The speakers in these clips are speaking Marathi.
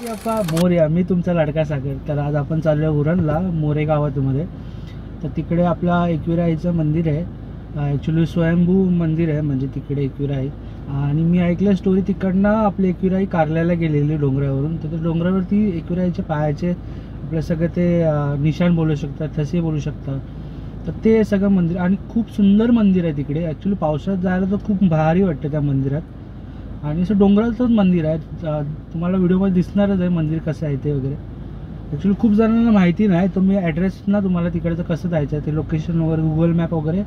गणपती बाप्पा मोरया. मी तुमचा लाडका सागर. तर आज आपण चाललो आहे उरणला, मोरे गावामध्ये. तर तिकडे आपला एकविराईचं मंदिर आहे. ॲक्च्युली स्वयंभू मंदिर आहे, म्हणजे तिकडे एकविराई. आणि मी ऐकलं स्टोरी तिकडनं आपली एकविराई कारल्याला गेलेली डोंगरावरून. तर त्या डोंगरावरती एकविराईच्या पायाचे आपलं सगळं ते निशाण बोलू शकतात, ठसे बोलू शकतात. तर ते सगळं मंदिर आणि खूप सुंदर मंदिर आहे तिकडे. ॲक्च्युली पावसाळ्यात जायला तर खूप भारी वाटतं त्या मंदिरात. आणि असं डोंगराचंच मंदिर आहे. तुम्हाला व्हिडिओमध्ये दिसणारच आहे मंदिर कसं आहे ते वगैरे. ॲक्च्युली खूप जणांना माहिती नाही. तर मी ॲड्रेस ना तुम्हाला तिकडचं कसं जायचं आहे ते लोकेशन वगैरे गुगल मॅप वगैरे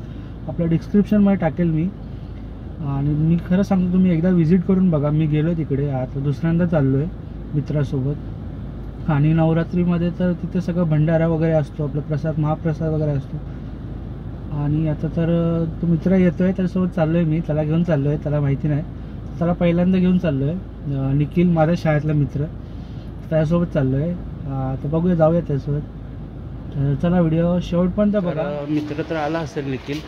आपल्या डिस्क्रिप्शनमध्ये टाकेल मी. आणि मी खरं सांगतो तुम्ही एकदा व्हिजिट करून बघा. मी गेलो तिकडे, आता दुसऱ्यांदा चाललो आहे मित्रासोबत. आणि नवरात्रीमध्ये तर तिथे सगळं भंडारा वगैरे असतो, आपला प्रसाद महाप्रसाद वगैरे असतो. आणि आता तर तो मित्र येतो आहे, त्याच्यासोबत चाललो आहे मी. त्याला घेऊन चाललो आहे, त्याला माहिती नाही. त्याला पहिल्यांदा घेऊन चाललो आहे. निखिल माझ्या शाळेतला मित्र, त्याच्यासोबत चाललो आहे. तर बघूया, जाऊया त्याच्यासोबत. तर चला व्हिडिओ शेवटपर्यंत बघा. मित्र तर आला असेल निखिल,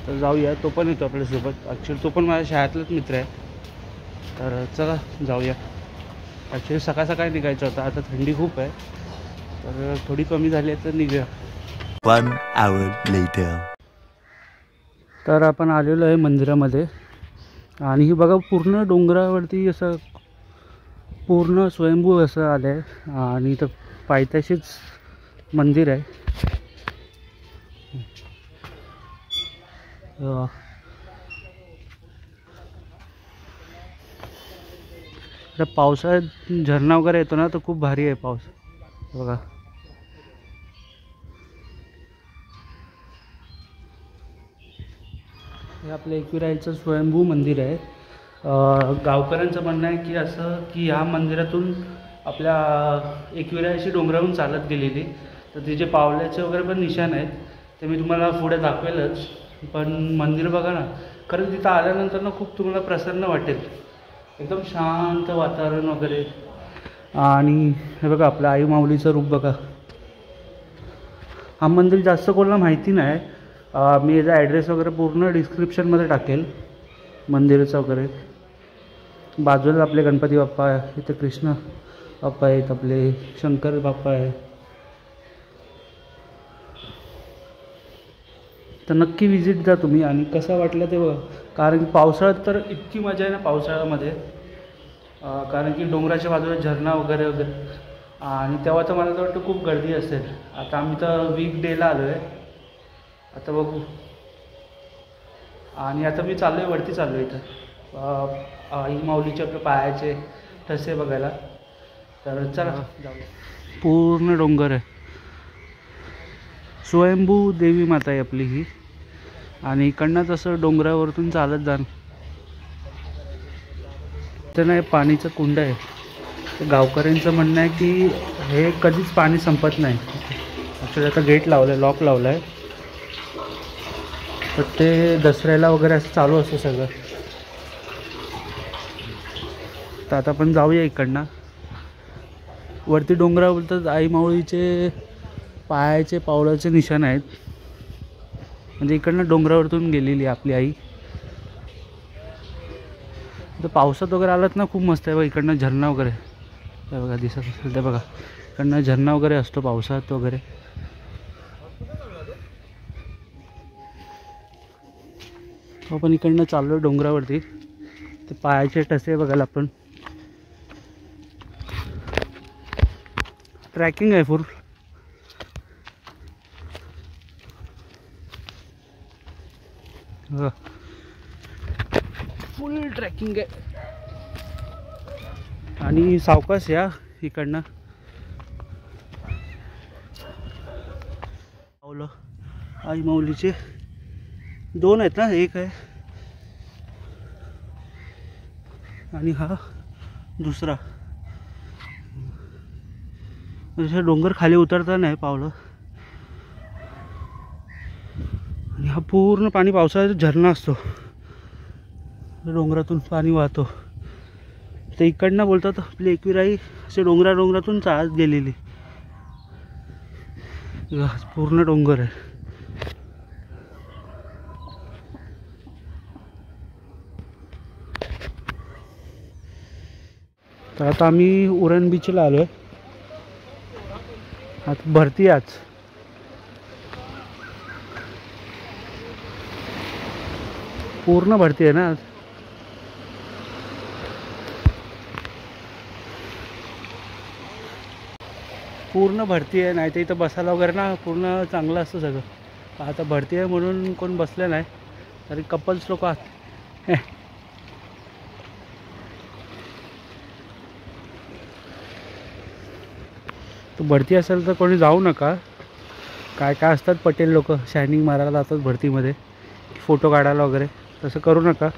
तर जाऊया. तो पण येतो आपल्यासोबत. ॲक्च्युली तो पण माझ्या शाळेतलाच मित्र आहे. तर चला जाऊया. ॲक्च्युली सकाळ सकाळी निघायचं होतं, आता थंडी खूप आहे, तर थोडी कमी झाली आहे तर निघूया. 1 hour later. तर आपण आलेलो आहे मंदिरामध्ये. आणि ही बघा पूर्ण डोंगरावरती असं पूर्ण स्वयंभू असं आलं आहे. आणि इथं पायथ्याशीच मंदिर आहे. तर पावसाळ्यात झरणा वगैरे येतो ना, तर खूप भारी आहे पाऊस. बघा हे आपलं एकविराईचं स्वयंभू मंदिर आहे. गावकऱ्यांचं म्हणणं आहे की असं की ह्या मंदिरातून आपल्या एकविराईची डोंगरावरून चालत गेलेली. तर तिचे पावलाचे वगैरे पण निशाण आहेत, ते मी तुम्हाला पुढे दाखवेलच. पण मंदिर बघा ना, खरं तिथं आल्यानंतर ना खूप तुम्हाला प्रसन्न वाटेल. एकदम शांत वातावरण वगैरे. आणि हे बघा आपलं आई माऊलीचं रूप बघा. हा मंदिर जास्त कोणाला माहिती नाही. मी याचा ॲड्रेस वगैरे पूर्ण डिस्क्रिप्शनमध्ये टाकेल मंदिराचं वगैरे. बाजूला आपले गणपती बाप्पा आहे, इथे कृष्ण बाप्पा आहेत, आपले शंकर बाप्पा आहे. तर नक्की विजिट द्या तुम्ही. आणि कसं वाटलं ते बघा. कारण की पावसाळ्यात तर इतकी मजा आहे ना पावसाळ्यामध्ये. कारण की डोंगराच्या बाजूला झरणा वगैरे वगैरे. आणि तेव्हा तर मला तर वाटतं खूप गर्दी असेल. आता आम्ही तर वीक डेला आलो आहे, आता बघू. आणि आता मी चाललो आहे वरती, चाललो आहे इथं आई माऊलीचे आपल्या पायाचे ठसे बघायला. तर चला जाऊया. पूर्ण डोंगर आहे. स्वयंभू देवी माता आहे आपली ही. आणि इकडनंच असं डोंगरावरतून चालत जाण. तर नाही पाणीचं कुंड आहे. गावकऱ्यांचं म्हणणं आहे की हे कधीच पाणी संपत नाही. ॲक्च्युली आता गेट लावलं आहे, लॉक लावलं आहे. तर ते दसऱ्याला वगैरे असं चालू असतं सगळं. तर आता आपण जाऊया इकडनं. वरती डोंगरावर बोलतात आई माऊलीचे पायाचे पावलाचे निशाण आहेत. म्हणजे इकडनं डोंगरावरतून गेलेली आपली आई. तर पावसात वगैरे आलात ना खूप मस्त आहे बघा. इकडनं झरणा वगैरे ते बघा दिसत असेल ते बघा. इकडनं झरणा वगैरे असतो पावसात वगैरे. आपण इकडनं चाललो डोंगरावरती. ते पायाचे ठसे बघायला आपण. ट्रॅकिंग आहे फुल. फुल ट्रॅकिंग आहे. आणि सावकाश या इकडनं. पावलं आई माऊलीचे 2 आहेत ना, एक आहे आणि हा दुसरा. जसं डोंगर खाली उतरता नाही पावलं. आणि हा पूर्ण पाणी पावसाळ्यात झरणा असतो, डोंगरातून पाणी वाहतो. तर इकडनं बोलतात आपली एकविराई असे डोंगरातून चालत गेलेली. पूर्ण डोंगर आहे. तर आता आम्ही उरण बीचला आलो आहे. आता भरती आज पूर्ण भरती आहे ना आज. पूर्ण भरती आहे, नाही तर इथं बसायला वगैरे ना पूर्ण चांगलं असतं सगळं. आता भरती आहे म्हणून कोण बसलं नाही, तरी कपल्स लोक आहात. तर भरती असेल तर कोणी जाऊ नका. काय काय असतात पटेल लोक शायनिंग मारायला जातात भरतीमध्ये, फोटो काढायला वगैरे, तसं करू नका.